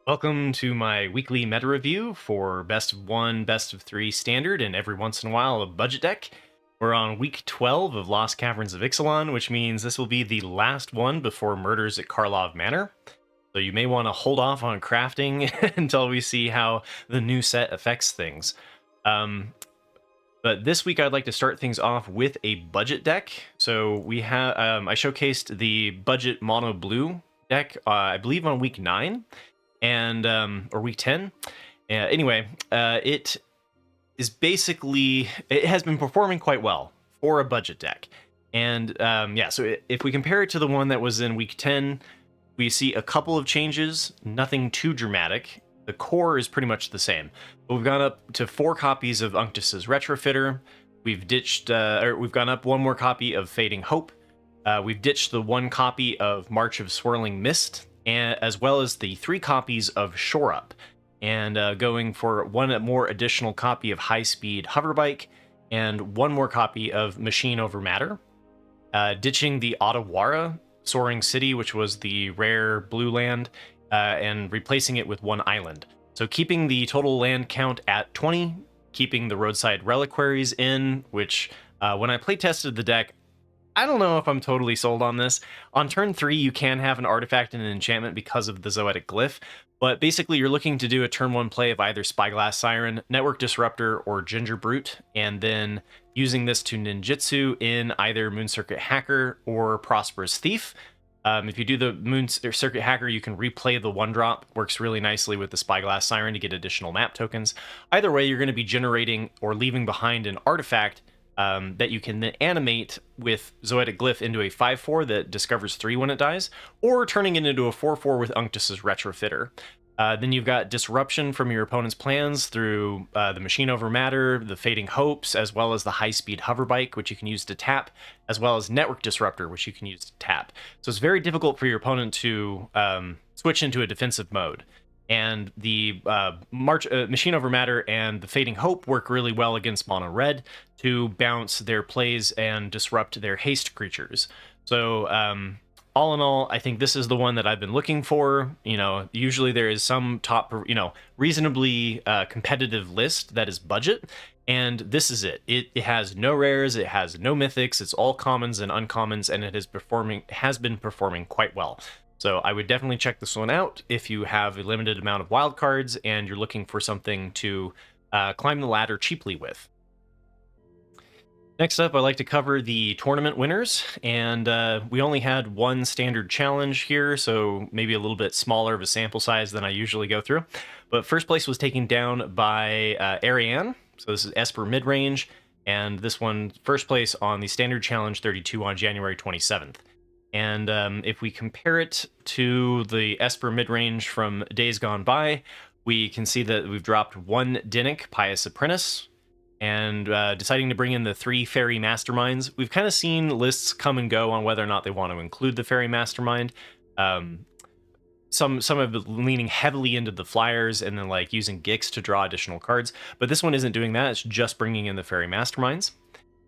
Welcome to my weekly meta review for Best of 1, Best of 3 Standard, and every once in a while a budget deck. We're on week 12 of Lost Caverns of Ixalan, which means this will be the last one before Murders at Karlov Manor. So you may want to hold off on crafting until we see how the new set affects things. But this week I'd like to start things off with a budget deck. So we have I showcased the budget mono blue deck, I believe on week 9 and or week 10. Anyway, it is basically, it has been performing quite well for a budget deck. And yeah, so if we compare it to the one that was in week 10, we see a couple of changes, nothing too dramatic. The core is pretty much the same, but we've gone up to 4 copies of Unctus's Retrofitter. We've ditched, or we've gone up 1 more copy of Fading Hope. We've ditched the 1 copy of March of Swirling Mist, as well as the 3 copies of Shore Up, and going for 1 more additional copy of High Speed Hoverbike, and 1 more copy of Machine Over Matter. Ditching the Otawara Soaring City, which was the rare blue land, and replacing it with 1 island. So keeping the total land count at 20, keeping the Roadside Reliquaries in, which when I playtested the deck, I don't know if I'm totally sold on this. On turn 3, you can have an artifact and an enchantment because of the Zoetic Glyph, but basically you're looking to do a turn 1 play of either Spyglass Siren, Network Disruptor, or Ginger Brute, and then using this to ninjutsu in either Moon Circuit Hacker or Prosperous Thief. If you do the Moon Circuit Hacker, you can replay the 1-drop. Works really nicely with the Spyglass Siren to get additional map tokens. Either way, you're going to be generating or leaving behind an artifact that you can then animate with Zoetic Glyph into a 5/4 that discovers 3 when it dies, or turning it into a 4/4 with Unctus's Retrofitter. Then you've got Disruption from your opponent's plans through the Machine Over Matter, the Fading Hopes, as well as the High Speed Hoverbike, which you can use to tap, as well as Network Disruptor, which you can use to tap. So it's very difficult for your opponent to switch into a defensive mode. And the Machine Over Matter and the Fading Hope work really well against Mono-Red to bounce their plays and disrupt their haste creatures. So all in all, I think this is the one that I've been looking for. You know, usually there is some top, reasonably competitive list that is budget, and this is it. It has no rares, it has no mythics, it's all commons and uncommons, and it has been performing quite well. So I would definitely check this one out if you have a limited amount of wildcards and you're looking for something to climb the ladder cheaply with. Next up, I'd like to cover the tournament winners, and we only had 1 standard challenge here, so maybe a little bit smaller of a sample size than I usually go through. But first place was taken down by Ariane, so this is Esper Midrange, and this one first place on the standard challenge 32 on January 27th. And if we compare it to the Esper Midrange from days gone by, we can see that we've dropped 1 Dinnick, Pious Apprentice, and deciding to bring in the 3 Fairy Masterminds. We've kind of seen lists come and go on whether or not they want to include the Fairy Mastermind. Some have been leaning heavily into the flyers and then like using Gix to draw additional cards, but this one isn't doing that. It's just bringing in the Fairy Masterminds.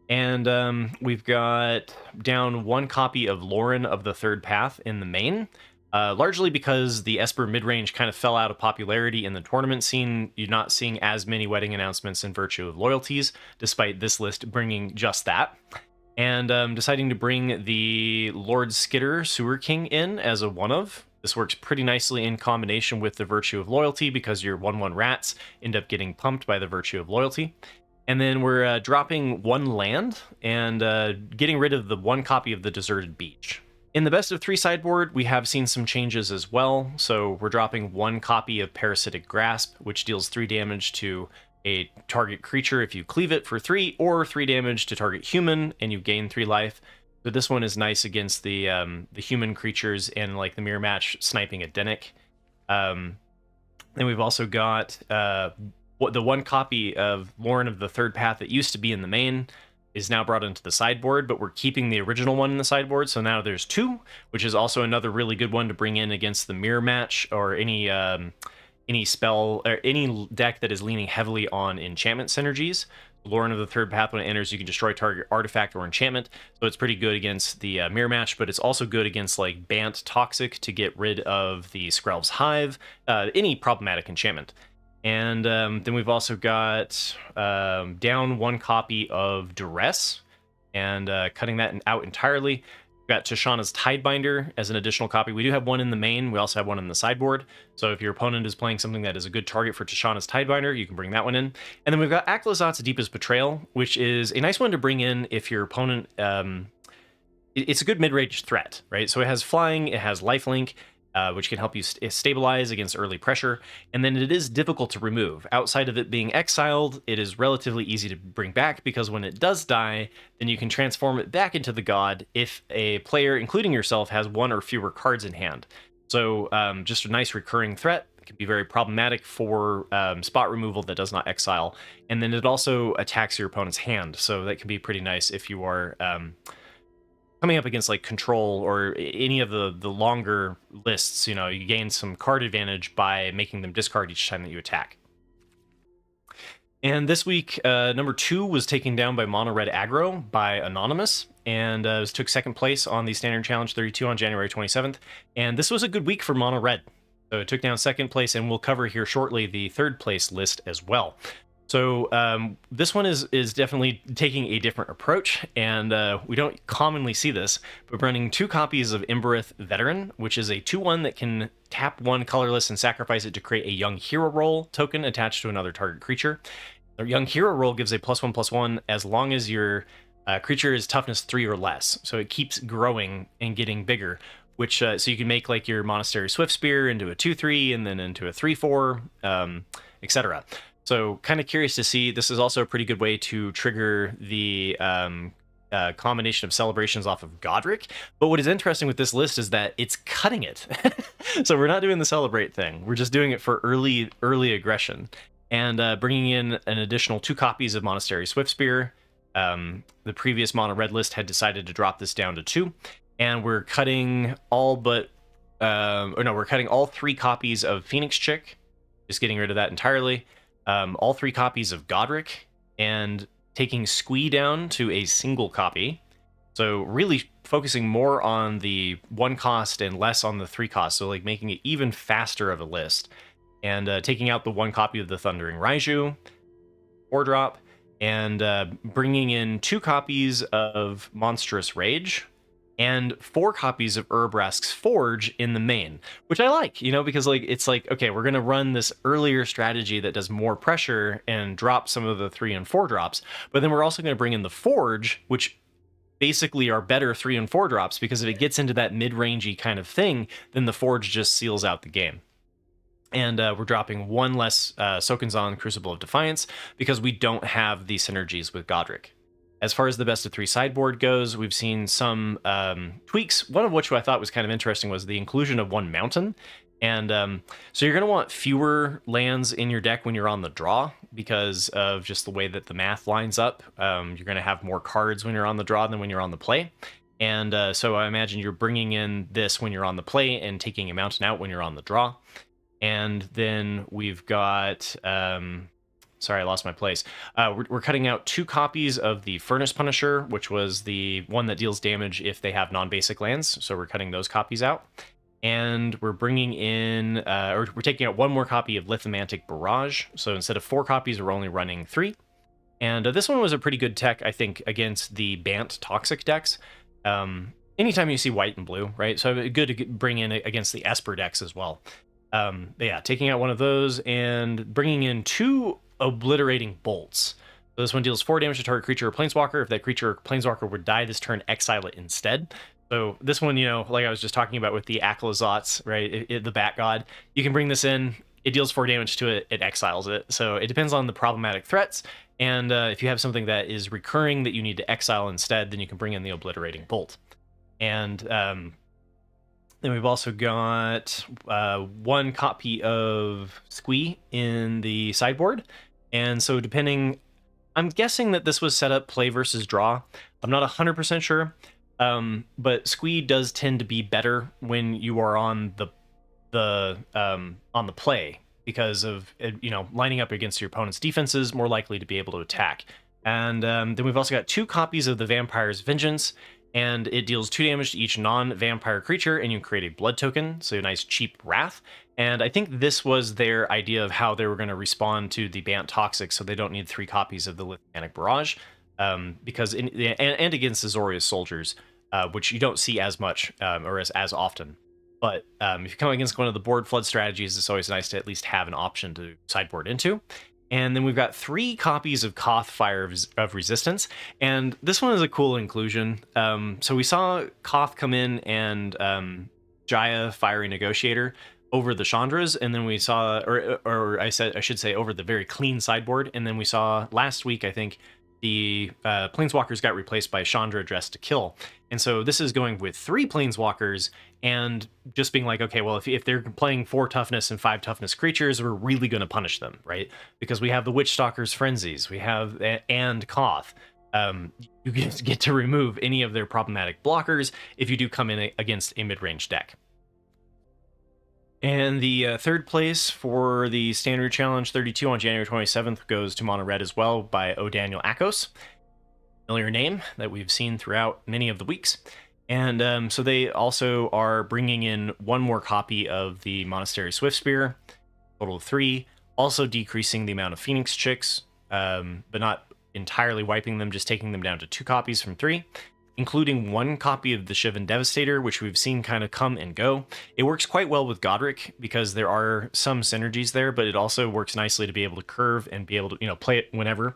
And we've got down 1 copy of Lauren of the Third Path in the main, largely because the Esper Midrange kind of fell out of popularity in the tournament scene. You're not seeing as many wedding announcements in Virtue of Loyalties, despite this list bringing just that. And deciding to bring the Lord Skitter Sewer King in as a 1-of. This works pretty nicely in combination with the Virtue of Loyalty because your 1/1 rats end up getting pumped by the Virtue of Loyalty. And then we're dropping 1 land and getting rid of the 1 copy of the Deserted Beach. In the best of 3 sideboard, we have seen some changes as well. So we're dropping 1 copy of Parasitic Grasp, which deals 3 damage to a target creature if you cleave it for 3, or 3 damage to target human and you gain 3 life. So this one is nice against the human creatures and like the mirror match sniping at Dinnick. Then we've also got the 1 copy of Lauren of the Third Path that used to be in the main is now brought into the sideboard, but we're keeping the original one in the sideboard, so now there's 2, which is also another really good one to bring in against the mirror match or any spell or any deck that is leaning heavily on enchantment synergies. Lorn of the Third Path, when it enters, you can destroy target artifact or enchantment. So it's pretty good against the mirror match, but it's also good against like Bant Toxic to get rid of the Skrelv's Hive, any problematic enchantment. And then we've also got down 1 copy of Duress and cutting that out entirely. We've got Tishana's Tidebinder as an additional copy. We do have one in the main. We also have one in the sideboard. So if your opponent is playing something that is a good target for Tishana's Tidebinder, you can bring that one in. And then we've got Aklazot's Deepest Betrayal, which is a nice one to bring in if your opponent... it's a good mid-range threat, right? So it has flying, it has lifelink, which can help you stabilize against early pressure, and then it is difficult to remove. Outside of it being exiled, it is relatively easy to bring back, because when it does die, then you can transform it back into the god if a player, including yourself, has 1 or fewer cards in hand. So just a nice recurring threat. It can be very problematic for spot removal that does not exile, and then it also attacks your opponent's hand, so that can be pretty nice if you are... coming up against like Control or any of the longer lists. You know, you gain some card advantage by making them discard each time that you attack. And this week, number 2 was taken down by Mono-Red Aggro by Anonymous, and took 2nd place on the Standard Challenge 32 on January 27th. And this was a good week for Mono-Red. So it took down 2nd place, and we'll cover here shortly the 3rd place list as well. So this one is definitely taking a different approach, and we don't commonly see this, but running 2 copies of Embereth Veteran, which is a 2/1 that can tap 1 colorless and sacrifice it to create a Young Hero Roll token attached to another target creature. The Young Hero Roll gives a +1/+1 as long as your creature is toughness 3 or less, so it keeps growing and getting bigger. Which so you can make like your Monastery Swiftspear into a 2/3 and then into a 3/4, etc. So kind of curious to see. This is also a pretty good way to trigger the combination of celebrations off of Godric. But what is interesting with this list is that it's cutting it. So we're not doing the celebrate thing. We're just doing it for early aggression. And bringing in an additional 2 copies of Monastery Swiftspear. The previous Mono-Red list had decided to drop this down to 2. And we're cutting all but... we're cutting all 3 copies of Phoenix Chick. Just getting rid of that entirely. All 3 copies of Godric, and taking Squee down to a single copy. So really focusing more on the 1 cost and less on the 3 cost. So like making it even faster of a list. And taking out the 1 copy of the Thundering Raiju, 4-drop, and bringing in 2 copies of Monstrous Rage, and 4 copies of Urbrask's Forge in the main, which I like, you know, because like it's like, okay, we're going to run this earlier strategy that does more pressure and drop some of the 3 and 4 drops, but then we're also going to bring in the Forge, which basically are better 3 and 4 drops, because if it gets into that mid-rangey kind of thing, then the Forge just seals out the game. And we're dropping 1 less Sokenzan Crucible of Defiance, because we don't have the synergies with Godric. As far as the best of 3 sideboard goes, we've seen some tweaks, one of which I thought was kind of interesting was the inclusion of 1 mountain. And so you're going to want fewer lands in your deck when you're on the draw, because of just the way that the math lines up. You're going to have more cards when you're on the draw than when you're on the play. And so I imagine you're bringing in this when you're on the play and taking a mountain out when you're on the draw. And then we've got... sorry, I lost my place. We're cutting out 2 copies of the Furnace Punisher, which was the one that deals damage if they have non-basic lands. So we're cutting those copies out. And we're bringing in, or we're taking out 1 more copy of Lithomantic Barrage. So instead of 4 copies, we're only running 3. And this one was a pretty good tech, I think, against the Bant Toxic decks. Anytime you see white and blue, right? So good to bring in against the Esper decks as well. But yeah, taking out 1 of those and bringing in 2 Obliterating Bolts. So this one deals 4 damage to target creature or planeswalker. If that creature or planeswalker would die this turn, exile it instead. So this one, you know, like I was just talking about with the Aklazots, right? The Bat God, you can bring this in. It deals 4 damage to it. It exiles it. So it depends on the problematic threats. And if you have something that is recurring that you need to exile instead, then you can bring in the Obliterating Bolt. And then we've also got 1 copy of Squee in the sideboard. And so depending, I'm guessing that this was set up play versus draw. I'm not 100% sure. But Squee does tend to be better when you are on the play, because of, you know, lining up against your opponent's defenses, more likely to be able to attack. And then we've also got 2 copies of the Vampire's Vengeance, and it deals 2 damage to each non-vampire creature, and you create a blood token, so a nice cheap wrath. And I think this was their idea of how they were going to respond to the Bant Toxic, so they don't need 3 copies of the Lithianic Barrage, because and against Azorius soldiers, which you don't see as much or as often. But if you come against one of the board flood strategies, it's always nice to at least have an option to sideboard into. And then we've got 3 copies of Koth Fire of Resistance, and this one is a cool inclusion. So we saw Koth come in and Jaya Fiery Negotiator over the Chandras, and then we saw, or I should say, over the very clean sideboard. And then we saw last week, I think, the Planeswalkers got replaced by Chandra Dressed to Kill. And so this is going with 3 Planeswalkers and just being like, okay, well, if they're playing 4 toughness and 5 toughness creatures, we're really going to punish them, right? Because we have the Witchstalker's Frenzies, we have, and Koth. You get to remove any of their problematic blockers if you do come in against a mid-range deck. And the third place for the Standard Challenge 32 on January 27th goes to Mono-Red as well by O. Daniel Akos. Familiar name that we've seen throughout many of the weeks. And so they also are bringing in 1 more copy of the Monastery Swiftspear, total of 3, also decreasing the amount of Phoenix Chicks, but not entirely wiping them, just taking them down to 2 copies from 3. Including 1 copy of the Shivan Devastator, which we've seen kind of come and go. It works quite well with Godric because there are some synergies there, but it also works nicely to be able to curve and be able to, play it whenever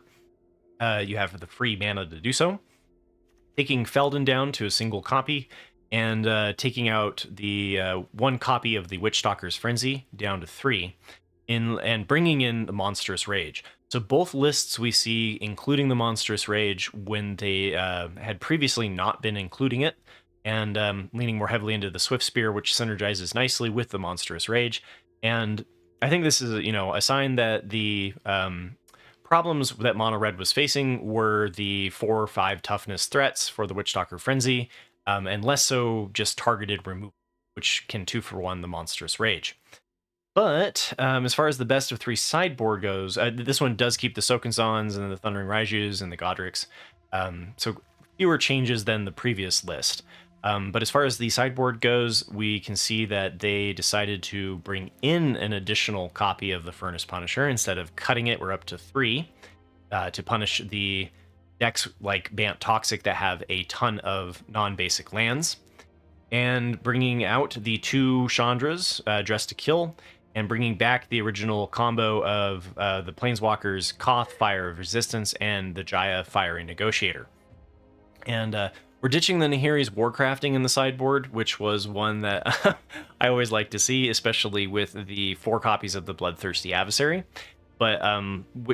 you have the free mana to do so. Taking Feldon down to a single copy, and taking out the 1 copy of the Witchstalker's Frenzy down to 3, and bringing in the Monstrous Rage. So both lists we see including the Monstrous Rage when they had previously not been including it, and leaning more heavily into the Swiftspear, which synergizes nicely with the Monstrous Rage. And I think this is, a sign that the problems that Mono-Red was facing were the 4 or 5 toughness threats for the Witchstalker Frenzy, and less so just targeted removal, which can 2-for-1 the Monstrous Rage. But as far as the best of 3 sideboard goes, this one does keep the Sokenzans and the Thundering Raijus and the Godrics, so fewer changes than the previous list. But as far as the sideboard goes, we can see that they decided to bring in an additional copy of the Furnace Punisher. Instead of cutting it, we're up to 3 to punish the decks like Bant Toxic that have a ton of non-basic lands. And bringing out the 2 Chandras, Dressed to Kill, and bringing back the original combo of the Planeswalkers Koth Fire of Resistance and the Jaya Fiery Negotiator. And we're ditching the Nahiri's Warcrafting in the sideboard, which was one that I always like to see, especially with the 4 copies of the Bloodthirsty Adversary. But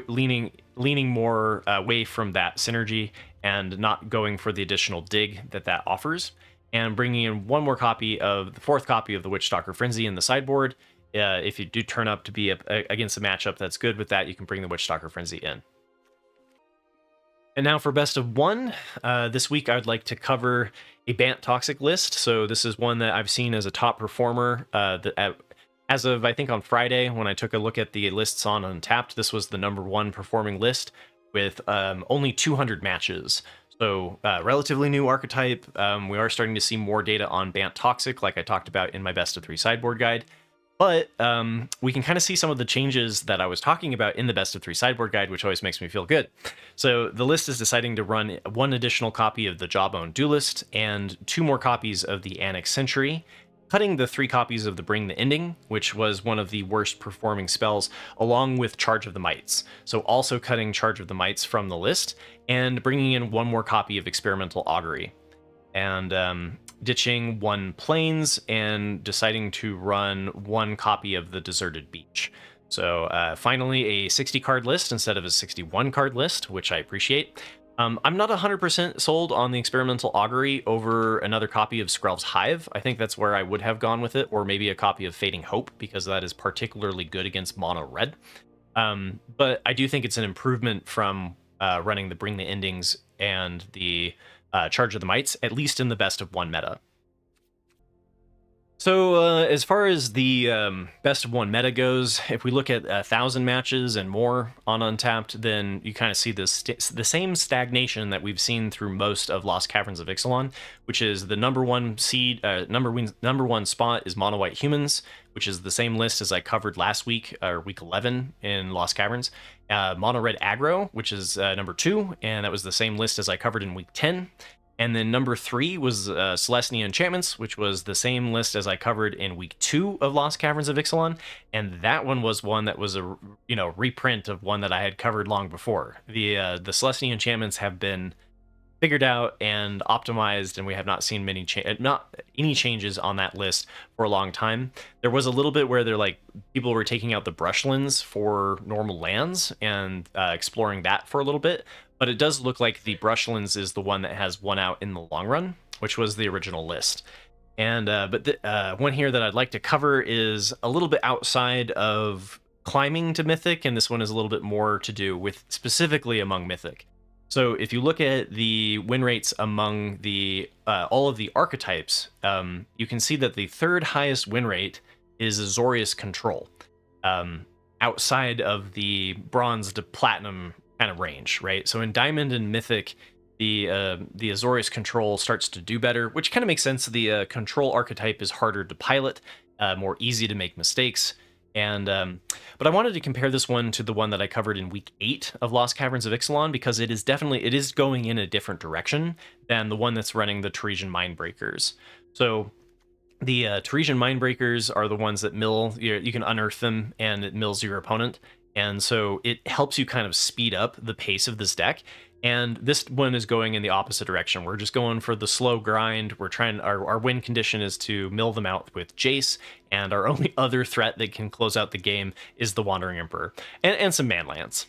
leaning more away from that synergy and not going for the additional dig that offers, and bringing in 1 more copy of the 4th copy of the Witchstalker Frenzy in the sideboard. If you do turn up to be against a matchup that's good with that, you can bring the Witchstalker Frenzy in. And now for best of 1, this week I would like to cover a Bant Toxic list. So this is one that I've seen as a top performer. As of, I think, on Friday, when I took a look at the lists on Untapped, this was the #1 performing list with only 200 matches. So relatively new archetype. We are starting to see more data on Bant Toxic, like I talked about in my best of 3 sideboard guide. But we can kind of see some of the changes that I was talking about in the best of 3 sideboard guide, which always makes me feel good. So the list is deciding to run 1 additional copy of the Jawbone Duelist and 2 more copies of the Annex Sentry, cutting the 3 copies of the Bring the Ending, which was one of the worst performing spells, along with Charge of the Mites. So also cutting Charge of the Mites from the list, and bringing in 1 more copy of Experimental Augury. And ditching 1 Plains and deciding to run 1 copy of the Deserted Beach. So finally a 60 card list instead of a 61 card list, which I appreciate. I'm not 100% sold on the Experimental Augury over another copy of Skrelv's Hive. I think that's where I would have gone with it, or maybe a copy of Fading Hope, because that is particularly good against Mono-Red. But I do think it's an improvement from running the Bring the Endings and the Charge of the Mites, at least in the best of 1 meta. So as far as the best of one meta goes, if we look at 1,000 matches and more on Untapped, then you kind of see this the same stagnation that we've seen through most of Lost Caverns of Ixalan, which is the number one seed, number one spot is Mono White Humans, which is the same list as I covered last week, or week 11 in Lost Caverns. Mono-Red Aggro, which is number 2, and that was the same list as I covered in week 10. And then number 3 was Celestia Enchantments, which was the same list as I covered in week 2 of Lost Caverns of Ixalan, and that one was one that was a reprint of one that I had covered long before. The Celestia Enchantments have been figured out and optimized, and we have not seen not any changes on that list for a long time. There was a little bit where people were taking out the brushlands for normal lands and exploring that for a little bit, but it does look like the brushlands is the one that has won out in the long run, which was the original list. And one here that I'd like to cover is a little bit outside of climbing to Mythic, and this one is a little bit more to do with specifically among Mythic. So if you look at the win rates among the all of the archetypes, you can see that the third highest win rate is Azorius Control, outside of the bronze to platinum kind of range, right? So in Diamond and Mythic, the Azorius Control starts to do better, which kind of makes sense. The control archetype is harder to pilot, more easy to make mistakes. And but I wanted to compare this one to the one that I covered in week 8 of Lost Caverns of Ixalan, because it is going in a different direction than the one that's running the Teresian Mindbreakers. So the Teresian Mindbreakers are the ones that mill. You can unearth them, and it mills your opponent, and so it helps you kind of speed up the pace of this deck. And this one is going in the opposite direction. We're just going for the slow grind. We're trying, our win condition is to mill them out with Jace, and our only other threat that can close out the game is the Wandering Emperor and some manlands.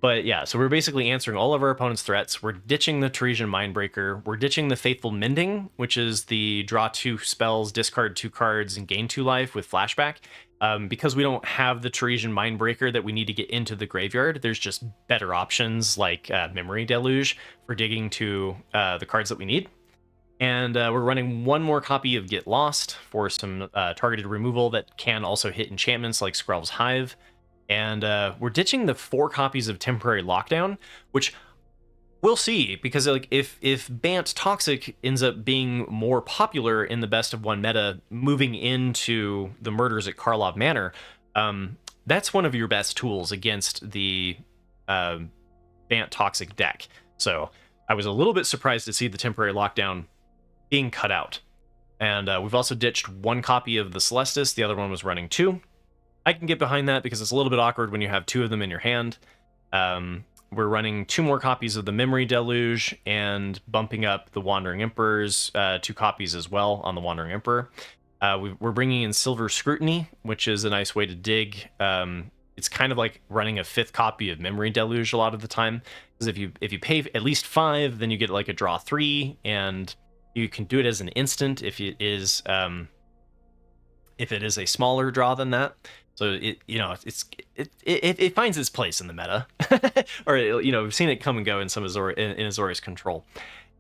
But yeah, so we're basically answering all of our opponent's threats. We're ditching the Teresian Mindbreaker. We're ditching the Faithful Mending, which is the draw 2 spells, discard 2 cards, and gain 2 life with flashback. Because we don't have the Teresian Mindbreaker that we need to get into the graveyard, there's just better options like Memory Deluge for digging to the cards that we need. And we're running one more copy of Get Lost for some targeted removal that can also hit enchantments like Skrelv's Hive. And we're ditching the 4 copies of Temporary Lockdown, which we'll see, because if Bant Toxic ends up being more popular in the best of one meta, moving into the murders at Karlov Manor, that's one of your best tools against the Bant Toxic deck. So I was a little bit surprised to see the Temporary Lockdown being cut out. And we've also ditched 1 copy of the Celestis. The other one was running 2. I can get behind that because it's a little bit awkward when you have 2 of them in your hand. We're running 2 more copies of the Memory Deluge and bumping up the Wandering Emperor's 2 copies as well on the Wandering Emperor. We're bringing in Silver Scrutiny, which is a nice way to dig. It's kind of like running a 5th copy of Memory Deluge a lot of the time, because if you pay at least 5, then you get like a draw 3, and you can do it as an instant if it is a smaller draw than that. So it finds its place in the meta, or we've seen it come and go in some Azorius Control.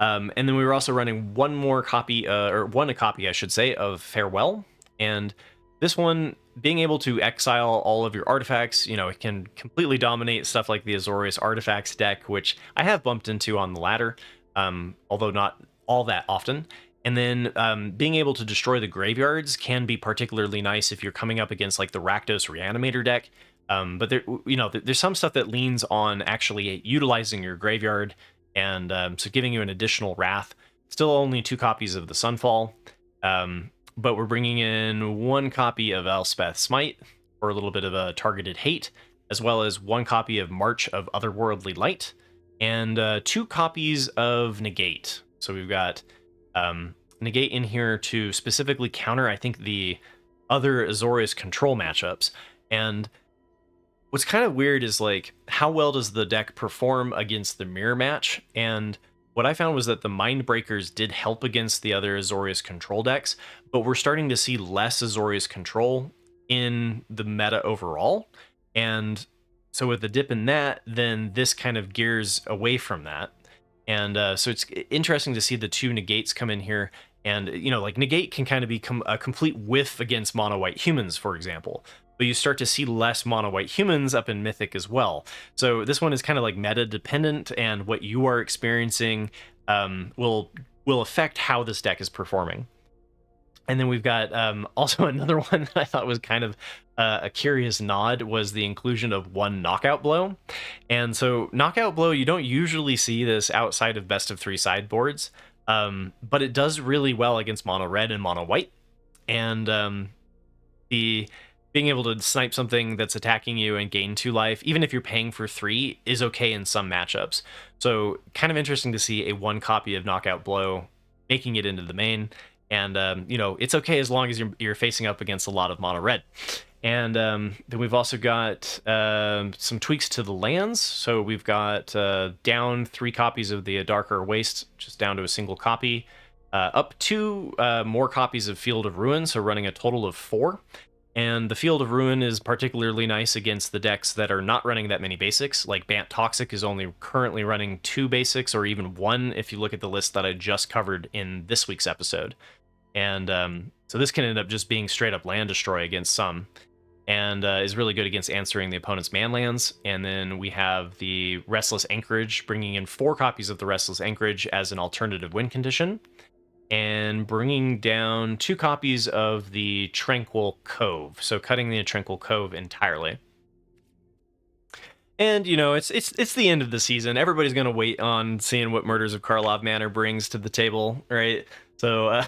And then we were also running one copy, I should say, of Farewell. And this one, being able to exile all of your artifacts, it can completely dominate stuff like the Azorius Artifacts deck, which I have bumped into on the ladder, although not all that often. And then being able to destroy the graveyards can be particularly nice if you're coming up against like the Rakdos Reanimator deck. But there's some stuff that leans on actually utilizing your graveyard, and so giving you an additional Wrath. Still only 2 copies of the Sunfall, but we're bringing in 1 copy of Elspeth Smite for a little bit of a targeted hate, as well as 1 copy of March of Otherworldly Light, and 2 copies of Negate. So we've got Negate in here to specifically counter, I think, the other Azorius Control matchups. And what's kind of weird is like, how well does the deck perform against the mirror match? And what I found was that the Mindbreakers did help against the other Azorius Control decks, but we're starting to see less Azorius Control in the meta overall. And so with the dip in that, then this kind of gears away from that. And so it's interesting to see the 2 negates come in here And, like negate can kind of become a complete whiff against mono white humans, for example. But you start to see less mono white humans up in Mythic as well. So this one is kind of like meta dependent, and what you are experiencing will affect how this deck is performing. And then we've got also another one that I thought was kind of a curious nod was the inclusion of one Knockout Blow. And so Knockout Blow, you don't usually see this outside of best of 3 sideboards, but it does really well against mono red and mono white. And the being able to snipe something that's attacking you and gain 2 life, even if you're paying for 3, is okay in some matchups. So kind of interesting to see a 1 copy of Knockout Blow making it into the main. And, it's okay as long as you're facing up against a lot of mono red. And then we've also got some tweaks to the lands. So we've got down 3 copies of the Darker Waste, just down to a single copy. Up 2 more copies of Field of Ruin, so running a total of 4. And the Field of Ruin is particularly nice against the decks that are not running that many basics. Like Bant Toxic is only currently running 2 basics, or even 1 if you look at the list that I just covered in this week's episode. And so this can end up just being straight up land destroy against some, and is really good against answering the opponent's man lands. And then we have the Restless Anchorage, bringing in 4 copies of the Restless Anchorage as an alternative win condition, and bringing down 2 copies of the Tranquil Cove, so cutting the Tranquil Cove entirely. And, it's the end of the season. Everybody's going to wait on seeing what Murders of Karlov Manor brings to the table, right? So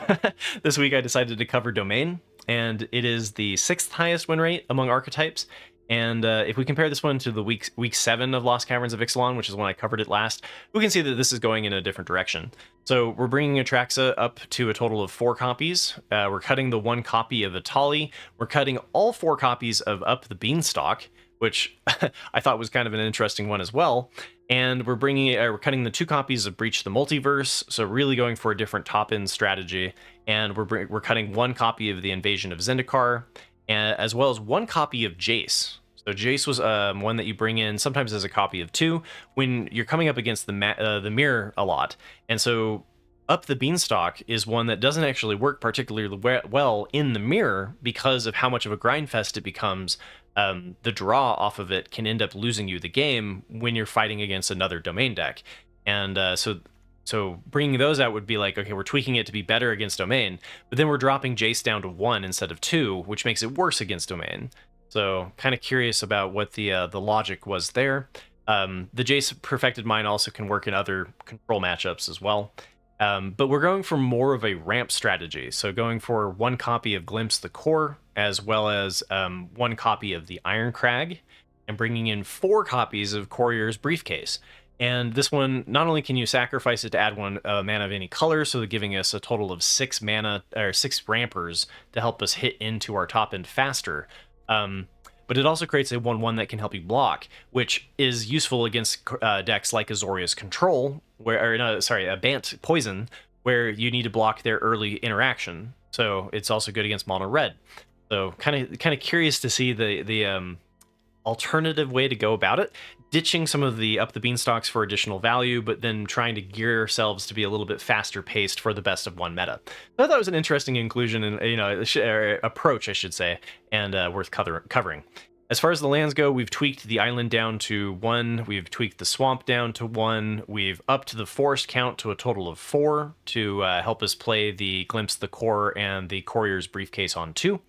this week I decided to cover Domain, and it is the 6th highest win rate among archetypes. And if we compare this one to the week 7 of Lost Caverns of Ixalan, which is when I covered it last, we can see that this is going in a different direction. So we're bringing Atraxa up to a total of 4 copies. We're cutting the 1 copy of Atali. We're cutting all 4 copies of Up the Beanstalk, which I thought was kind of an interesting one as well. And we're cutting the 2 copies of Breach the Multiverse, so really going for a different top-end strategy. And we're cutting 1 copy of the Invasion of Zendikar, as well as 1 copy of Jace. So Jace was one that you bring in sometimes as a copy of 2 when you're coming up against the mirror a lot. And so Up the Beanstalk is one that doesn't actually work particularly well in the mirror because of how much of a grindfest it becomes. The draw off of it can end up losing you the game when you're fighting against another Domain deck. And so bringing those out would be like, okay, we're tweaking it to be better against Domain, but then we're dropping Jace down to 1 instead of 2, which makes it worse against Domain. So kind of curious about what the logic was there. The Jace Perfected Mind also can work in other control matchups as well. But we're going for more of a ramp strategy. So going for 1 copy of Glimpse the Core, as well as 1 copy of the Iron Crag, and bringing in 4 copies of Courier's Briefcase. And this one, not only can you sacrifice it to add 1 mana of any color, so giving us a total of 6 mana, or 6 rampers to help us hit into our top end faster, but it also creates a 1/1 that can help you block, which is useful against decks like Azorius Control, a Bant Poison, where you need to block their early interaction. So it's also good against mono red. So kind of curious to see the alternative way to go about it, ditching some of the Up the Beanstalks for additional value, but then trying to gear ourselves to be a little bit faster paced for the best of 1 meta. So I thought it was an interesting inclusion and approach, I should say, and worth covering. As far as the lands go, we've tweaked the island down to 1, we've tweaked the swamp down to 1, we've upped the forest count to a total of 4 to help us play the Glimpse the Core and the Courier's Briefcase on 2.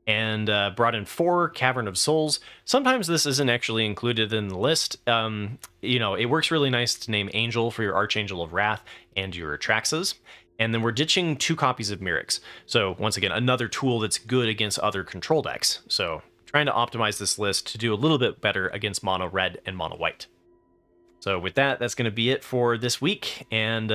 And brought in 4 Cavern of Souls. Sometimes this isn't actually included in the list. It works really nice to name Angel for your Archangel of Wrath and your Atraxas. And then we're ditching 2 copies of Mirrex. So once again, another tool that's good against other control decks. So trying to optimize this list to do a little bit better against mono red and mono white. So with that, that's going to be it for this week. And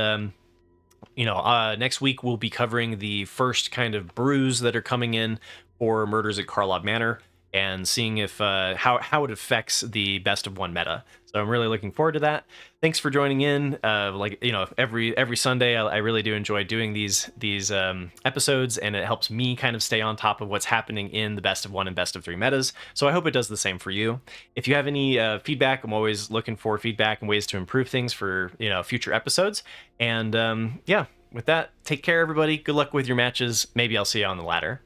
next week we'll be covering the first kind of brews that are coming in for Murders at Karlov Manor, and seeing if how it affects the best of 1 meta. So I'm really looking forward to that. Thanks for joining in. Every Sunday, I really do enjoy doing these episodes, and it helps me kind of stay on top of what's happening in the best of 1 and best of 3 metas. So I hope it does the same for you. If you have any feedback, I'm always looking for feedback and ways to improve things for future episodes. And with that, take care, everybody. Good luck with your matches. Maybe I'll see you on the ladder.